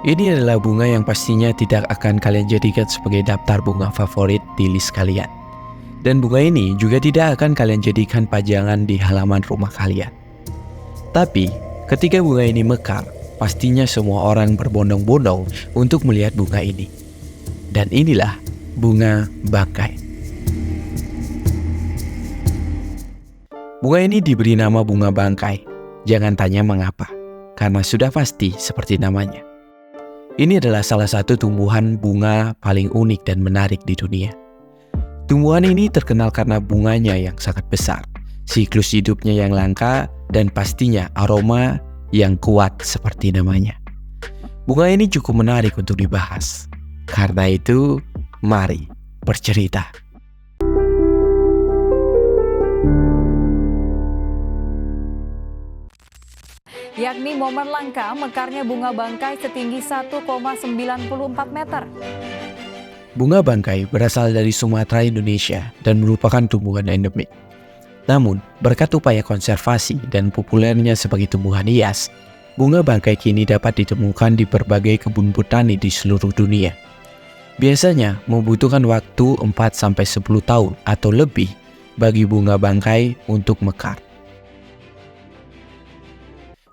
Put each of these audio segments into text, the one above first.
Ini adalah bunga yang pastinya tidak akan kalian jadikan sebagai daftar bunga favorit di list kalian. Dan bunga ini juga tidak akan kalian jadikan pajangan di halaman rumah kalian. Tapi, ketika bunga ini mekar, pastinya semua orang berbondong-bondong untuk melihat bunga ini. Dan inilah bunga bangkai. Bunga ini diberi nama bunga bangkai. Jangan tanya mengapa, karena sudah pasti seperti namanya. Ini adalah salah satu tumbuhan bunga paling unik dan menarik di dunia. Tumbuhan ini terkenal karena bunganya yang sangat besar, siklus hidupnya yang langka, dan pastinya aroma yang kuat seperti namanya. Bunga ini cukup menarik untuk dibahas. Karena itu, mari bercerita. Yakni momen langka mekarnya bunga bangkai setinggi 1,94 meter. Bunga bangkai berasal dari Sumatera, Indonesia dan merupakan tumbuhan endemik. Namun, berkat upaya konservasi dan populernya sebagai tumbuhan hias, bunga bangkai kini dapat ditemukan di berbagai kebun botani di seluruh dunia. Biasanya membutuhkan waktu 4-10 tahun atau lebih bagi bunga bangkai untuk mekar.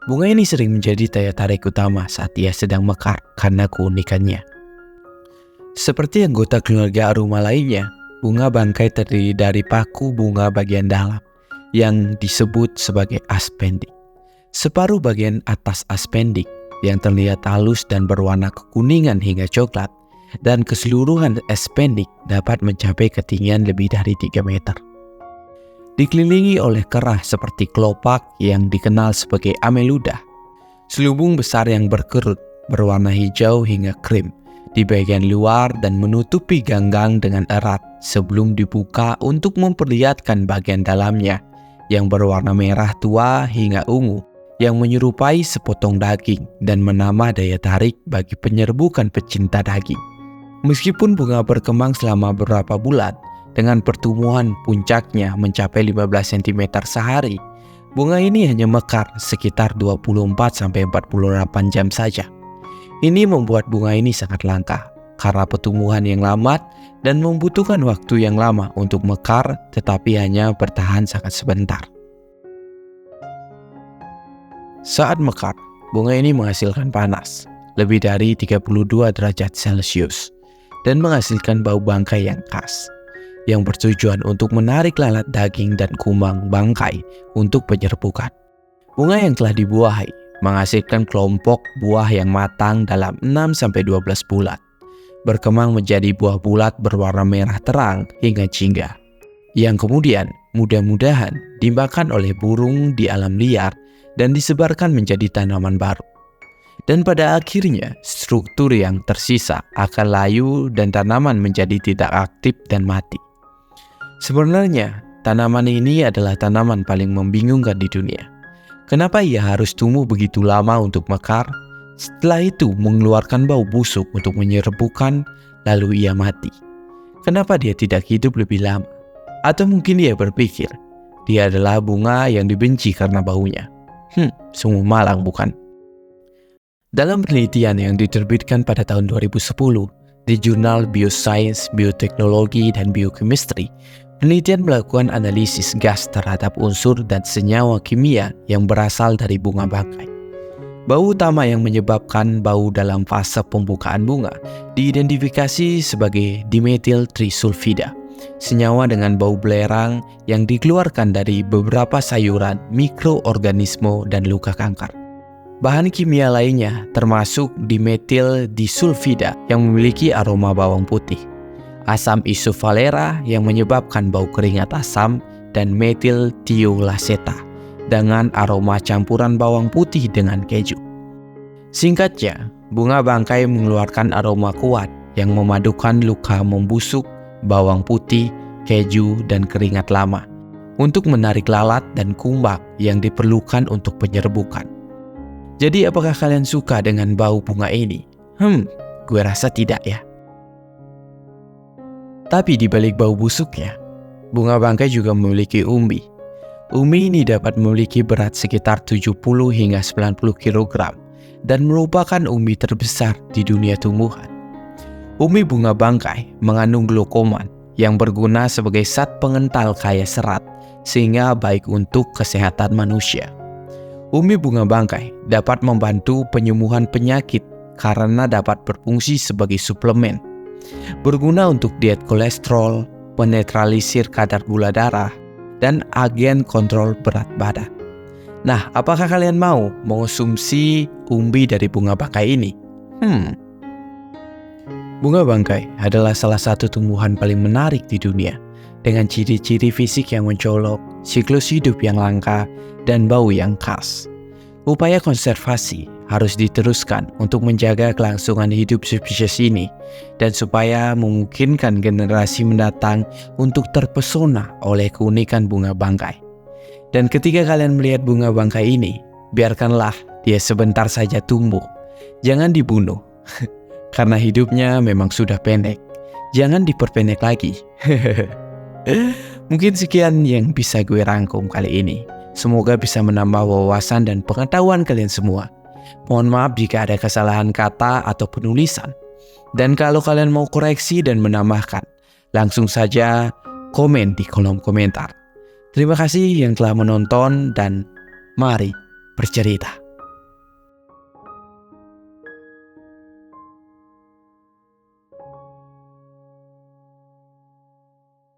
Bunga ini sering menjadi daya tarik utama saat ia sedang mekar karena keunikannya. Seperti anggota keluarga aroma lainnya, bunga bangkai terdiri dari paku bunga bagian dalam yang disebut sebagai aspendik. Separuh bagian atas aspendik yang terlihat halus dan berwarna kekuningan hingga coklat, dan keseluruhan aspendik dapat mencapai ketinggian lebih dari 3 meter. Dikelilingi oleh kerah seperti kelopak yang dikenal sebagai ameluda. Selubung besar yang berkerut berwarna hijau hingga krim di bagian luar dan menutupi ganggang dengan erat sebelum dibuka untuk memperlihatkan bagian dalamnya yang berwarna merah tua hingga ungu yang menyerupai sepotong daging dan menambah daya tarik bagi penyerbukan pecinta daging. Meskipun bunga berkembang selama beberapa bulan, dengan pertumbuhan puncaknya mencapai 15 cm sehari, bunga ini hanya mekar sekitar 24-48 jam saja. Ini membuat bunga ini sangat langka karena pertumbuhan yang lambat dan membutuhkan waktu yang lama untuk mekar, tetapi hanya bertahan sangat sebentar. Saat mekar, bunga ini menghasilkan panas lebih dari 32 derajat Celcius dan menghasilkan bau bangkai yang khas, yang bertujuan untuk menarik lalat daging dan kumbang bangkai untuk penyerbukan. Bunga yang telah dibuahi menghasilkan kelompok buah yang matang dalam 6-12 bulan, berkembang menjadi buah bulat berwarna merah terang hingga jingga, yang kemudian mudah-mudahan dimakan oleh burung di alam liar dan disebarkan menjadi tanaman baru. Dan pada akhirnya, struktur yang tersisa akan layu dan tanaman menjadi tidak aktif dan mati. Sebenarnya, tanaman ini adalah tanaman paling membingungkan di dunia. Kenapa ia harus tumbuh begitu lama untuk mekar? Setelah itu mengeluarkan bau busuk untuk menyerbukan, lalu ia mati. Kenapa dia tidak hidup lebih lama? Atau mungkin dia berpikir, dia adalah bunga yang dibenci karena baunya. Sungguh malang bukan? Dalam penelitian yang diterbitkan pada tahun 2010 di jurnal Bioscience, Bioteknologi, dan Biochemistry, penelitian melakukan analisis gas terhadap unsur dan senyawa kimia yang berasal dari bunga bangkai. Bau utama yang menyebabkan bau dalam fase pembukaan bunga diidentifikasi sebagai dimetil trisulfida, senyawa dengan bau belerang yang dikeluarkan dari beberapa sayuran, mikroorganisme, dan luka kanker. Bahan kimia lainnya termasuk dimetil disulfida yang memiliki aroma bawang putih, asam isovalera yang menyebabkan bau keringat asam, dan metil tiolaceta dengan aroma campuran bawang putih dengan keju. Singkatnya, bunga bangkai mengeluarkan aroma kuat yang memadukan luka membusuk, bawang putih, keju, dan keringat lama untuk menarik lalat dan kumbang yang diperlukan untuk penyerbukan. Jadi apakah kalian suka dengan bau bunga ini? Gue rasa tidak ya. Tapi di balik bau busuknya, bunga bangkai juga memiliki umbi. Umbi ini dapat memiliki berat sekitar 70 hingga 90 kg dan merupakan umbi terbesar di dunia tumbuhan. Umbi bunga bangkai mengandung glukoman yang berguna sebagai zat pengental kaya serat sehingga baik untuk kesehatan manusia. Umbi bunga bangkai dapat membantu penyembuhan penyakit karena dapat berfungsi sebagai suplemen. Berguna untuk diet kolesterol, menetralisir kadar gula darah, dan agen kontrol berat badan. Nah, apakah kalian mau mengonsumsi umbi dari bunga bangkai ini? Bunga bangkai adalah salah satu tumbuhan paling menarik di dunia, dengan ciri-ciri fisik yang mencolok, siklus hidup yang langka, dan bau yang khas. Upaya konservasi harus diteruskan untuk menjaga kelangsungan hidup spesies ini dan supaya memungkinkan generasi mendatang untuk terpesona oleh keunikan bunga bangkai. Dan ketika kalian melihat bunga bangkai ini, biarkanlah dia sebentar saja tumbuh. Jangan dibunuh, karena hidupnya memang sudah pendek. Jangan diperpendek lagi. Mungkin sekian yang bisa gue rangkum kali ini. Semoga bisa menambah wawasan dan pengetahuan kalian semua. Mohon maaf jika ada kesalahan kata atau penulisan. Dan kalau kalian mau koreksi dan menambahkan, langsung saja komen di kolom komentar. Terima kasih yang telah menonton dan mari bercerita.